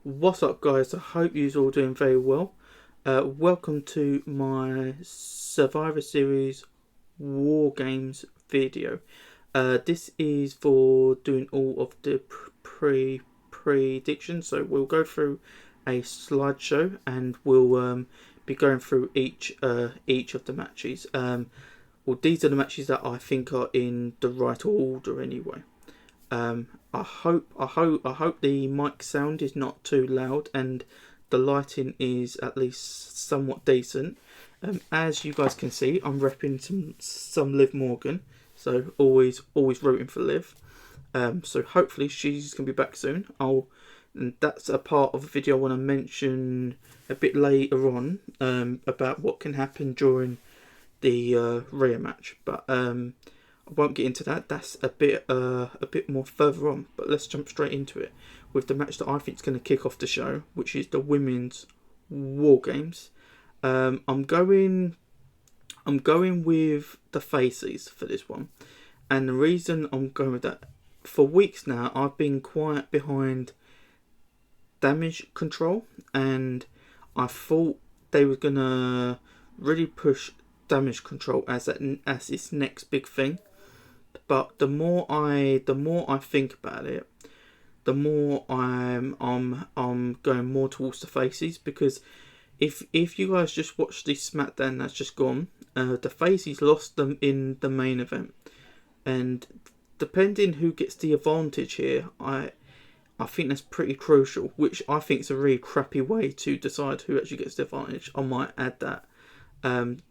What's up, guys? I hope you're all doing very well. Welcome to my Survivor Series WarGames video. This is for doing all of the predictions. So we'll go through a slideshow and we'll be going through each of the matches. Well, these are the matches that I think are in the right order anyway. I hope the mic sound is not too loud and the lighting is at least somewhat decent. As you guys can see, I'm repping some Liv Morgan, so always rooting for Liv. So hopefully she's gonna be back soon. And that's a part of the video I want to mention a bit later on about what can happen during the Rhea match, but I won't get into that. That's a bit more further on. But let's jump straight into it with the match that I think is going to kick off the show, which is the women's WarGames. I'm going with the faces for this one, and the reason I'm going with that, for weeks now I've been quiet behind damage control, and I thought they were gonna really push damage control as its next big thing. But the more I think about it, the more I'm going more towards the faces, because if you guys just watch the SmackDown that's just gone, the faces lost them in the main event, and depending who gets the advantage here, I think that's pretty crucial, which I think is a really crappy way to decide who actually gets the advantage. I might add that.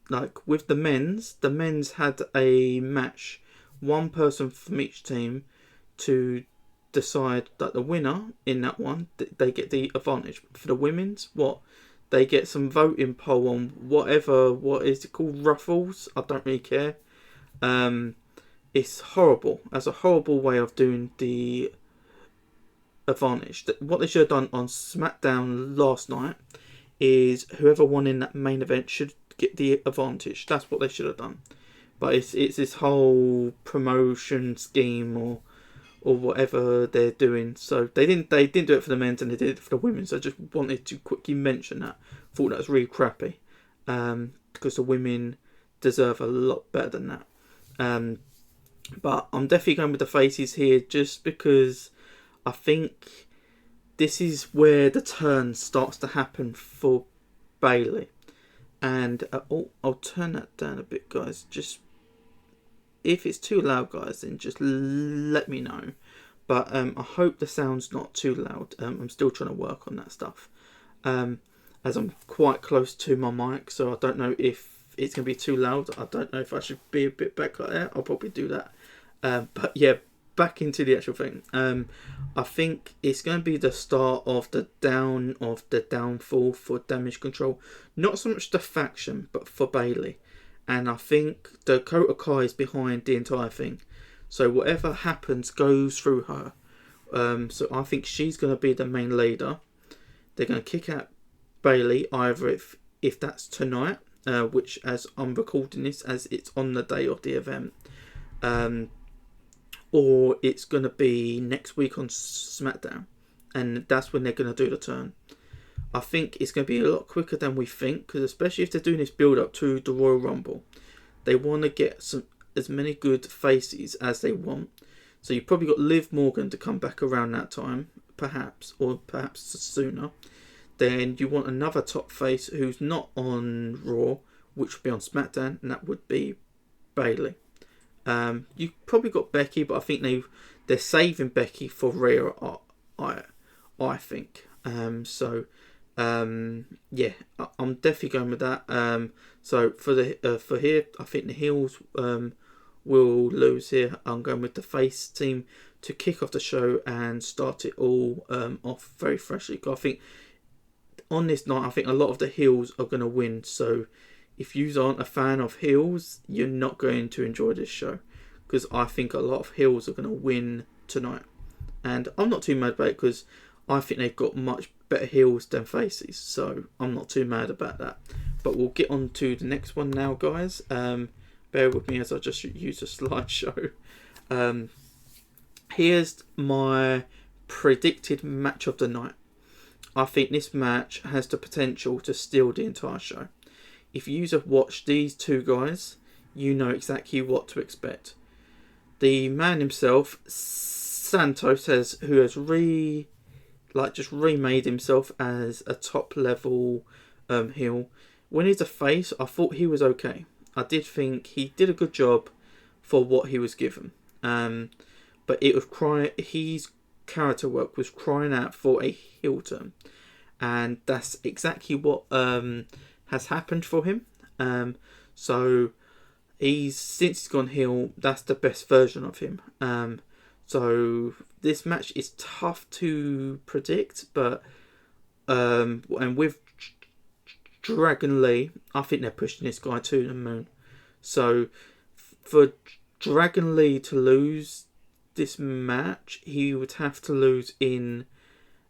Like with the men's had a match, one person from each team, to decide that the winner in that one, they get the advantage. For the women's, they get some voting poll on what is it called, ruffles? I don't really care. It's horrible. That's a horrible way of doing the advantage. What they should have done on SmackDown last night is whoever won in that main event should get the advantage. That's what they should have done. But it's this whole promotion scheme or whatever they're doing. So they didn't do it for the men's and they did it for the women's. So I just wanted to quickly mention that. Thought that was really crappy, because the women deserve a lot better than that. But I'm definitely going with the faces here, just because I think this is where the turn starts to happen for Bayley. And I'll turn that down a bit, guys. Just if it's too loud, guys, then just let me know. But I hope the sound's not too loud. I'm still trying to work on that stuff, as I'm quite close to my mic, so I don't know if it's going to be too loud. I don't know if I should be a bit back like that. I'll probably do that. But yeah, back into the actual thing. I think it's going to be the start of the downfall for damage control. Not so much the faction, but for Bayley. And I think Dakota Kai is behind the entire thing. So whatever happens goes through her. So I think she's going to be the main leader. They're going to kick out Bayley, either if that's tonight, which as I'm recording this, as it's on the day of the event, or it's going to be next week on SmackDown, and that's when they're going to do the turn. I think it's going to be a lot quicker than we think, because especially if they're doing this build up to the Royal Rumble, they want to get as many good faces as they want. So you've probably got Liv Morgan to come back around that time, perhaps sooner. Then you want another top face who's not on Raw, which would be on SmackDown, and that would be Bayley. You've probably got Becky, but I think they're saving Becky for Rhea. I think. Yeah, I'm definitely going with that. So for here, I think the heels will lose here. I'm going with the face team to kick off the show and start it all off very freshly. I think on this night, I think a lot of the heels are going to win. So if you aren't a fan of heels, you're not going to enjoy this show, because I think a lot of heels are going to win tonight. And I'm not too mad about it, because I think they've got much better heels than faces. So I'm not too mad about that. But we'll get on to the next one now, guys. Bear with me as I just use a slideshow. Here's my predicted match of the night. I think this match has the potential to steal the entire show. If you have watched these two guys, you know exactly what to expect. The man himself, Santos, who has just remade himself as a top level heel. When he's a face, I thought he was okay. I did think he did a good job for what he was given. But it was his character work was crying out for a heel turn, and that's exactly what has happened for him. So since he's gone heel, that's the best version of him. So this match is tough to predict, but and with Dragon Lee, I think they're pushing this guy to the moon. So for Dragon Lee to lose this match, he would have to lose in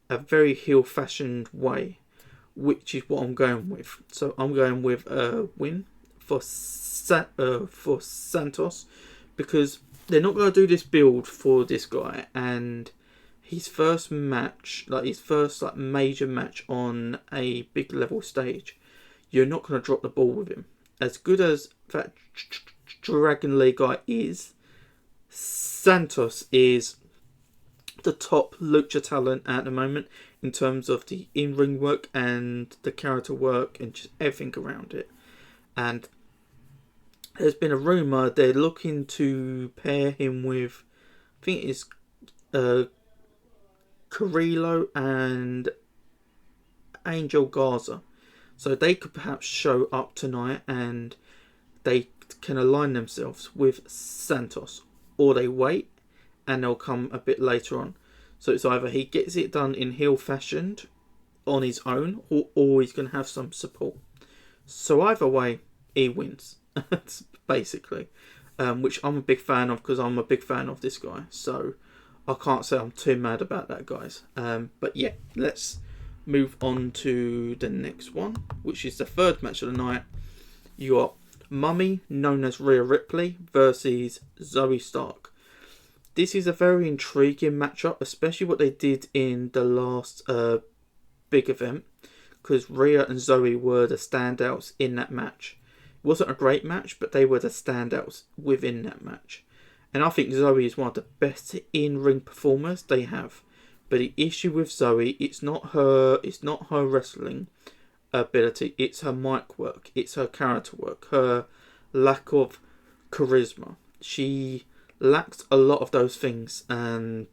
a very heel fashioned way, which is what I'm going with. So I'm going with a win for Santos, because they're not going to do this build for this guy, and his first match, his first major match on a big level stage, you're not going to drop the ball with him. As good as that Dragon Lee guy is, Santos is the top lucha talent at the moment in terms of the in-ring work and the character work and just everything around it. And there's been a rumour they're looking to pair him with, I think it's Carrillo and Angel Garza. So they could perhaps show up tonight and they can align themselves with Santos, or they wait and they'll come a bit later on. So it's either he gets it done in heel fashion on his own, or he's going to have some support. So either way, he wins, basically. Which I'm a big fan of, because I'm a big fan of this guy. So I can't say I'm too mad about that, guys. But yeah, let's move on to the next one, which is the third match of the night. You got Mummy, known as Rhea Ripley, versus Zoe Stark. This is a very intriguing matchup, especially what they did in the last big event, because Rhea and Zoe were the standouts in that match. It wasn't a great match, but they were the standouts within that match. And I think Zoe is one of the best in-ring performers they have. But the issue with Zoe, it's not her wrestling ability, it's her mic work, it's her character work, her lack of charisma. She lacks a lot of those things, and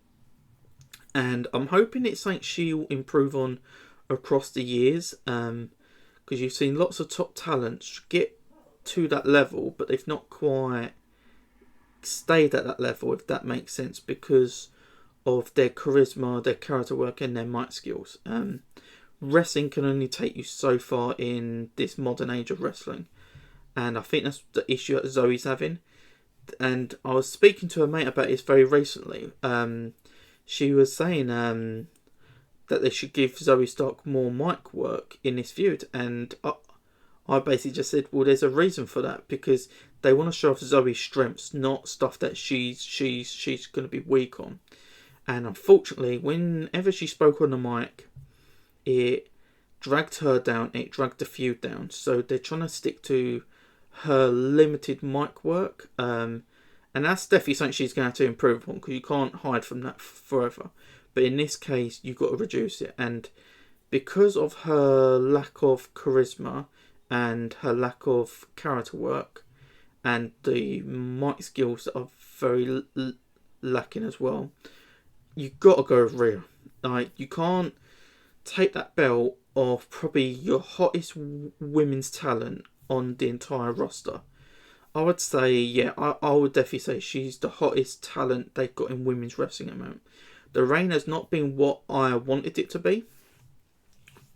I'm hoping it's something she'll improve on across the years, because you've seen lots of top talents get to that level, but they've not quite stayed at that level, if that makes sense, because of their charisma, their character work, and their mic skills. Wrestling can only take you so far in this modern age of wrestling, and I think that's the issue that Zoe's having. And I was speaking to a mate about this very recently. She was saying that they should give Zoe Stark more mic work in this feud, and I basically just said, well, there's a reason for that, because they want to show off Zoe's strengths, not stuff that she's going to be weak on. And unfortunately, whenever she spoke on the mic, it dragged her down, it dragged the feud down. So they're trying to stick to her limited mic work. And that's definitely something she's going to have to improve on, because you can't hide from that forever. But in this case, you've got to reduce it. And because of her lack of charisma and her lack of character work and the mic skills that are very lacking as well, you've got to go with Rhea. Like, you can't take that belt off probably your hottest women's talent on the entire roster. I would say, yeah, I would definitely say she's the hottest talent they've got in women's wrestling at the moment. The reign has not been what I wanted it to be,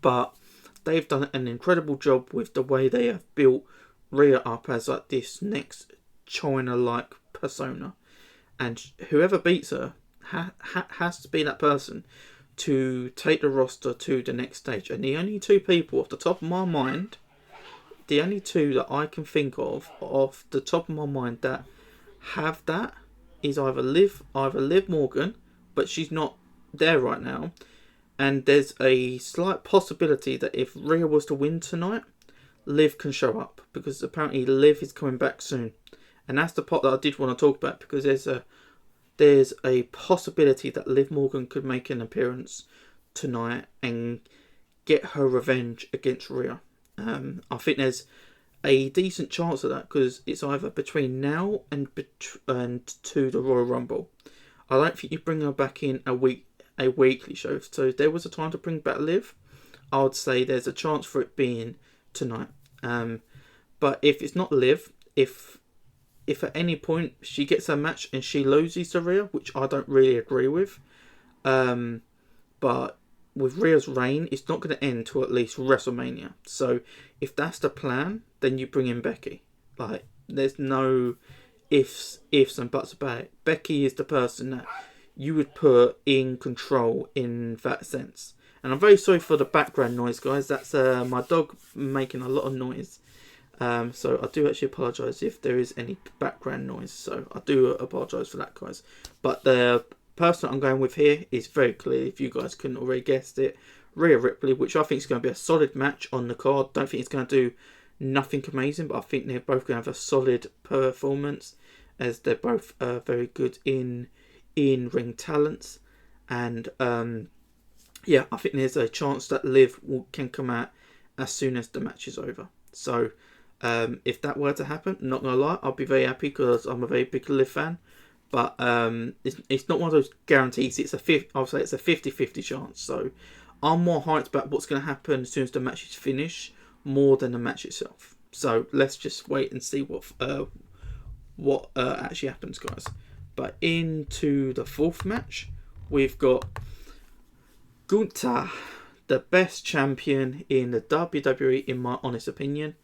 but they've done an incredible job with the way they have built Rhea up as like this next China-like persona. And whoever beats her has to be that person to take the roster to the next stage. And the only two people off the top of my mind, the only two that I can think of off the top of my mind that have that is either Liv Morgan, but she's not there right now, And there's a slight possibility that if Rhea was to win tonight, Liv can show up, because apparently Liv is coming back soon. And that's the part that I did want to talk about, because there's a possibility that Liv Morgan could make an appearance tonight and get her revenge against Rhea. I think there's a decent chance of that, because it's either between now and to the Royal Rumble. I don't think you bring her back in a weekly show. So if there was a time to bring back Liv, I would say there's a chance for it being tonight. But if it's not Liv, if at any point she gets a match and she loses to Rhea, which I don't really agree with, but with Rhea's reign, it's not going to end till at least WrestleMania. So if that's the plan, then you bring in Becky. Like, there's no ifs and buts about it. Becky is the person that you would put in control in that sense. And I'm very sorry for the background noise, guys. That's my dog making a lot of noise. So I do actually apologise if there is any background noise. So I do apologise for that, guys. But the person I'm going with here is very clear, if you guys couldn't already guessed it. Rhea Ripley, which I think is going to be a solid match on the card. Don't think it's going to do nothing amazing, but I think they're both going to have a solid performance, as they're both very good in ring talents. And yeah, I think there's a chance that Liv can come out as soon as the match is over. So if that were to happen, not gonna lie, I'll be very happy, because I'm a very big Liv fan. But it's not one of those guarantees. I'll say it's a 50-50 chance. So I'm more hyped about what's going to happen as soon as the match is finished, more than the match itself. So let's just wait and see what actually happens, guys. But into the fourth match, we've got Gunther, the best champion in the WWE, in my honest opinion,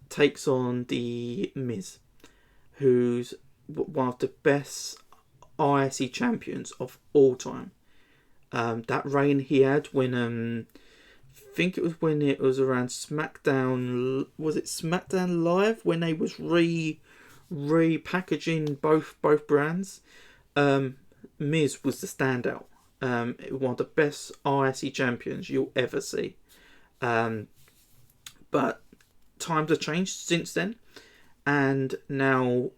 takes on the Miz, who's one of the best IC champions of all time. That reign he had when I think it was when it was around SmackDown. Was it SmackDown Live when they was repackaging both brands? Miz was the standout. One of the best IC champions you'll ever see. But times have changed since then, and now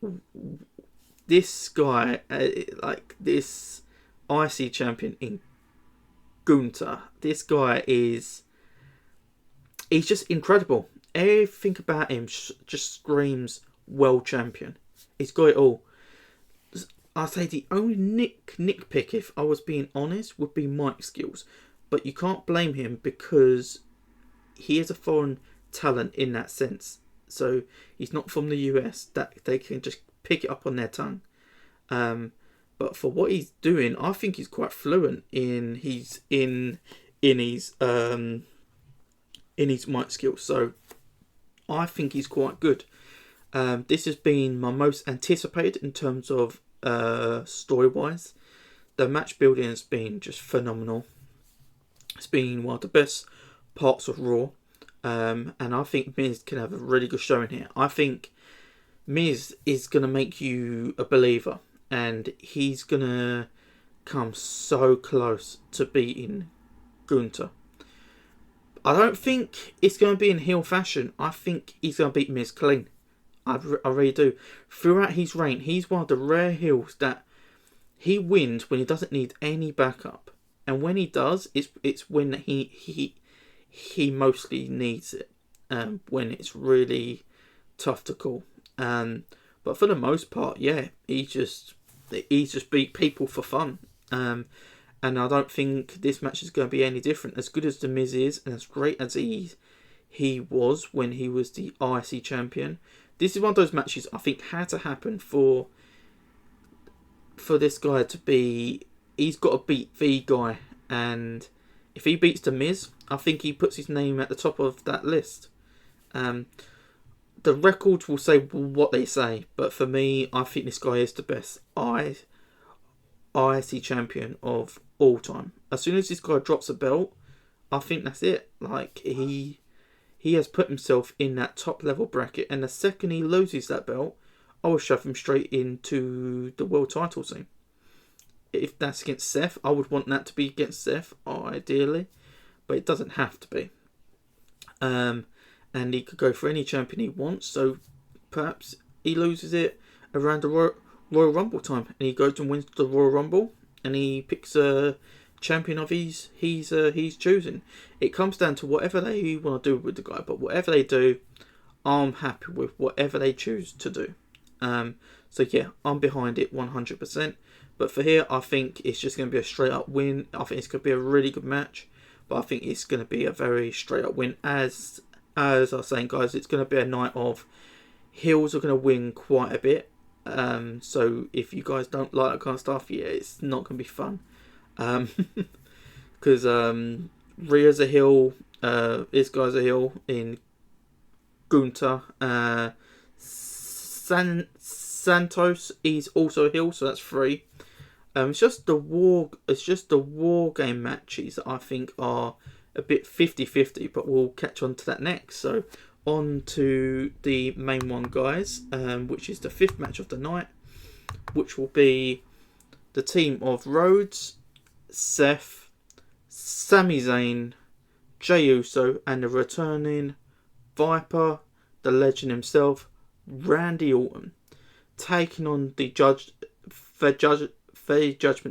this guy, like this IC champion in Gunther, this guy he's just incredible. Everything about him just screams world champion. He's got it all. I'd say the only nitpick, if I was being honest, would be mic skills. But you can't blame him, because he is a foreign talent in that sense. So he's not from the US, that they can just pick it up on their tongue. But for what he's doing, I think he's quite fluent in his mic skills. So I think he's quite good. This has been my most anticipated in terms of story wise. The match building has been just phenomenal. It's been one of the best parts of Raw. And I think Miz can have a really good showing here. I think Miz is going to make you a believer, and he's going to come so close to beating Gunther. I don't think it's going to be in heel fashion. I think he's going to beat Miz clean. I really do. Throughout his reign, he's one of the rare heels that he wins when he doesn't need any backup, and when he does, it's when he mostly needs it. When it's really tough to call. But for the most part, yeah, he just beat people for fun. And I don't think this match is going to be any different. As good as The Miz is, and as great as he was when he was the IC champion, this is one of those matches I think had to happen for this guy to be. He's got to beat the guy, and if he beats The Miz, I think he puts his name at the top of that list. The records will say what they say, but for me, I think this guy is the best IC champion of all time. As soon as this guy drops a belt, I think that's it. Like, he has put himself in that top level bracket, and the second he loses that belt, I will shove him straight into the world title scene. if that's against Seth, I would want that to be against Seth, ideally. But it doesn't have to be. And he could go for any champion he wants. So perhaps he loses it around the Royal Rumble time, and he goes and wins the Royal Rumble, and he picks a champion of he's choosing. It comes down to whatever they want to do with the guy, but whatever they do, I'm happy with whatever they choose to do. So yeah, I'm behind it 100%. But for here, I think it's just going to be a straight up win. I think it's going to be a really good match, but I think it's going to be a very straight up win. As I was saying, guys, it's going to be a night of heels are going to win quite a bit. So if you guys don't like that kind of stuff, yeah, it's not going to be fun. Because Rhea's a heel, this guy's a heel in Gunter. Santos is also a heel, so that's 3. It's just the war game matches that I think are a bit 50-50, but we'll catch on to that next. So on to the main one, guys, which is the 5th match of the night, which will be the team of Rhodes, Seth, Sami Zayn, Jey Uso, and the returning Viper, the legend himself, Randy Orton, taking on the Judgment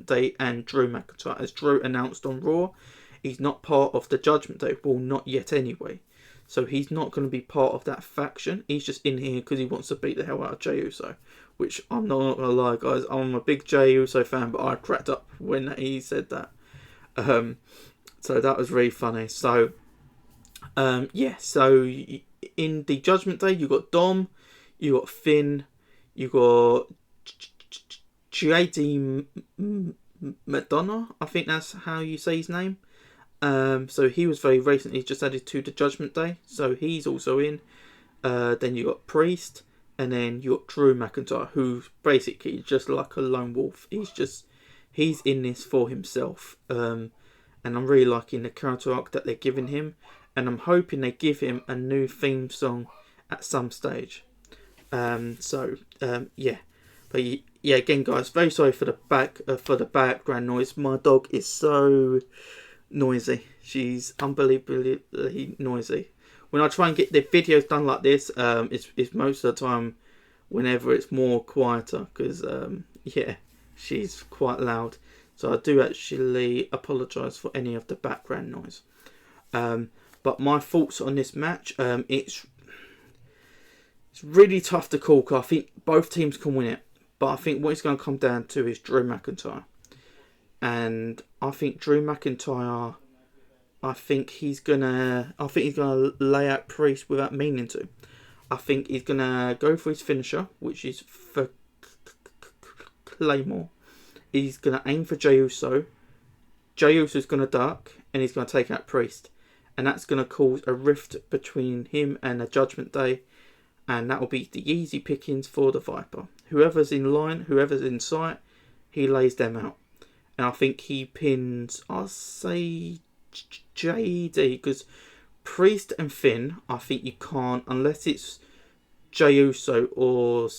Day and Drew McIntyre. As Drew announced on Raw, he's not part of the Judgment Day. Well, not yet anyway. So he's not going to be part of that faction. He's just in here because he wants to beat the hell out of Jey Uso. Which, I'm not going to lie, guys, I'm a big Jey Uso fan, but I cracked up when he said that. So that was really funny. So, yeah, so in the Judgment Day, you got Dom, you got Finn, you got JD Madonna, I think that's how you say his name. So he was very recently just added to the Judgment Day, so he's also in. Then you got Priest, and then you got Drew McIntyre, who's basically just like a lone wolf. He's in this for himself. And I'm really liking the character arc that they're giving him, and I'm hoping they give him a new theme song at some stage. Yeah. But yeah, again, guys, very sorry for the background noise. My dog is so noisy. She's unbelievably noisy. When I try and get the videos done like this, it's most of the time whenever it's more quieter, because yeah, she's quite loud. So I do actually apologise for any of the background noise. But my thoughts on this match, it's really tough to call, because I think both teams can win it. But I think what it's going to come down to is Drew McIntyre. And I think Drew McIntyre, I think he's gonna lay out Priest without meaning to. I think he's gonna go for his finisher, which is for Claymore. He's gonna aim for Jey Uso. Jey Uso's gonna duck, and he's gonna take out Priest, and that's gonna cause a rift between him and the Judgment Day, and that will be the easy pickings for the Viper. Whoever's in line, whoever's in sight, he lays them out. And I think he pins, I'll say, JD, because Priest and Finn, I think you can't, unless it's Jey Uso or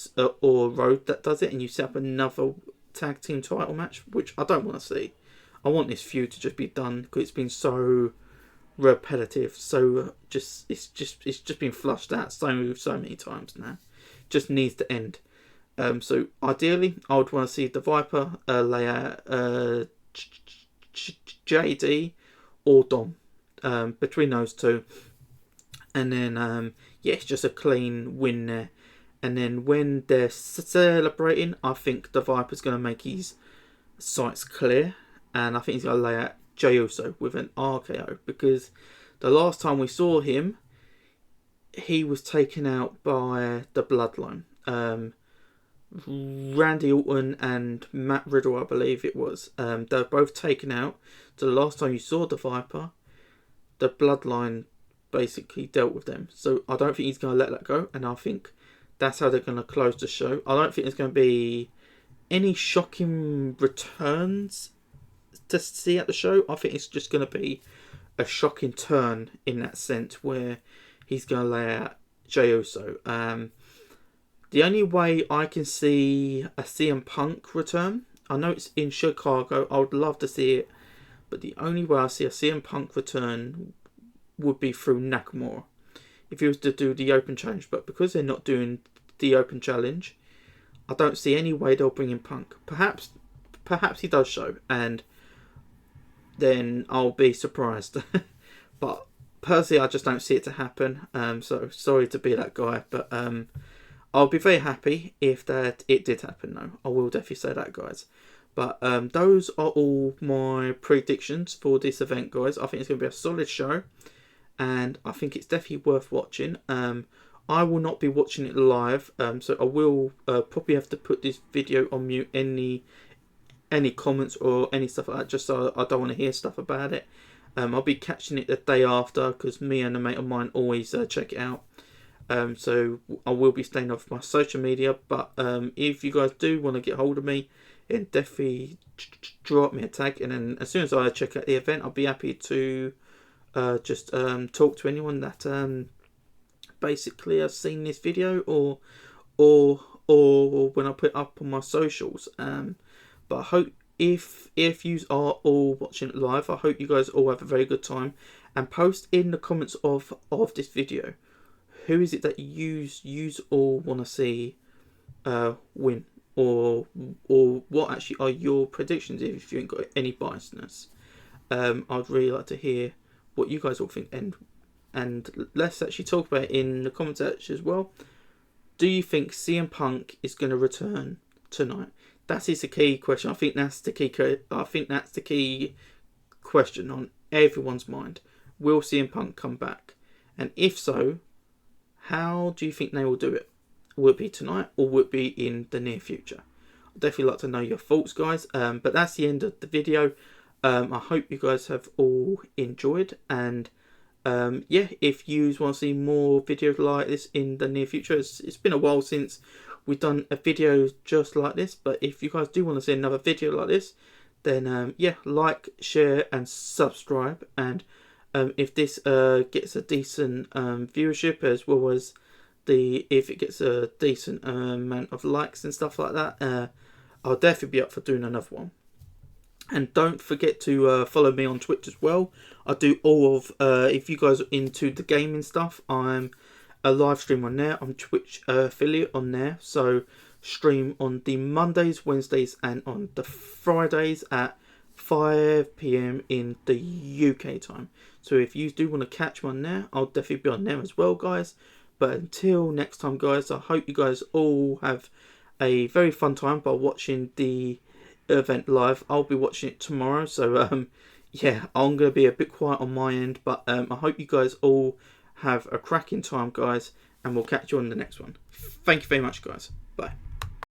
Rhodes that does it, and you set up another tag team title match, which I don't want to see. I want this feud to just be done, because it's been so repetitive, so it's just been flushed out so many times now. It just needs to end. So ideally, I would want to see the Viper lay out JD or Dom between those two, and then yeah, it's just a clean win there. And then when they're celebrating, I think the Viper's going to make his sights clear, and I think he's going to lay out Jey Uso with an RKO, because the last time we saw him, he was taken out by the Bloodline. Randy Orton and Matt Riddle, I believe it was. They were both taken out. So the last time you saw the Viper, the Bloodline basically dealt with them. So I don't think he's going to let that go, and I think that's how they're going to close the show. I don't think there's going to be any shocking returns to see at the show. I think it's just going to be a shocking turn in that sense, where he's going to lay out Jey Uso. The only way I can see a CM Punk return I know it's in Chicago. I would love to see it, but the only way I see a CM Punk return would be through Nakamura if he was to do the Open Challenge. But because they're not doing the Open Challenge, I don't see any way they'll bring in Punk. Perhaps he does show, and then I'll be surprised. But personally, I just don't see it to happen. So sorry to be that guy, but I'll be very happy if it did happen. Though I will definitely say that, guys. But those are all my predictions for this event, guys. I think it's going to be a solid show, and I think it's definitely worth watching. I will not be watching it live, so I will probably have to put this video on mute. Any comments or any stuff like that, just so I don't want to hear stuff about it. I'll be catching it the day after, because me and a mate of mine always check it out. So I will be staying off my social media, but if you guys do want to get hold of me, then definitely drop me a tag, and then as soon as I check out the event, I'll be happy to just talk to anyone that basically has seen this video, or when I put it up on my socials. But I hope if you are all watching it live, I hope you guys all have a very good time, and post in the comments of this video, who is it that you all want to see win, or what actually are your predictions, if you ain't got any biasness. I'd really like to hear what you guys all think, and let's actually talk about it in the comment section as well. Do you think CM Punk is going to return tonight? That is the key question. I think that's the key question on everyone's mind. Will CM Punk come back? And if so, how do you think they will do it? Will it be tonight, or will it be in the near future? I'd definitely like to know your thoughts, guys. But that's the end of the video. I hope you guys have all enjoyed, and yeah, if you want to see more videos like this in the near future, it's been a while since we've done a video just like this, but if you guys do want to see another video like this, then yeah, like, share and subscribe. And if this gets a decent viewership, as well as if it gets a decent amount of likes and stuff like that, I'll definitely be up for doing another one. And don't forget to follow me on Twitch as well. I do all of, if you guys are into the gaming stuff, I'm a live stream on there. I'm Twitch affiliate on there. So stream on the Mondays, Wednesdays and on the Fridays at 5 PM in the UK time. So if you do want to catch me on there, I'll definitely be on there as well, guys. But until next time, guys, I hope you guys all have a very fun time by watching the event live. I'll be watching it tomorrow, so yeah, I'm going to be a bit quiet on my end, but I hope you guys all have a cracking time, guys, and we'll catch you on the next one. Thank you very much, guys. Bye.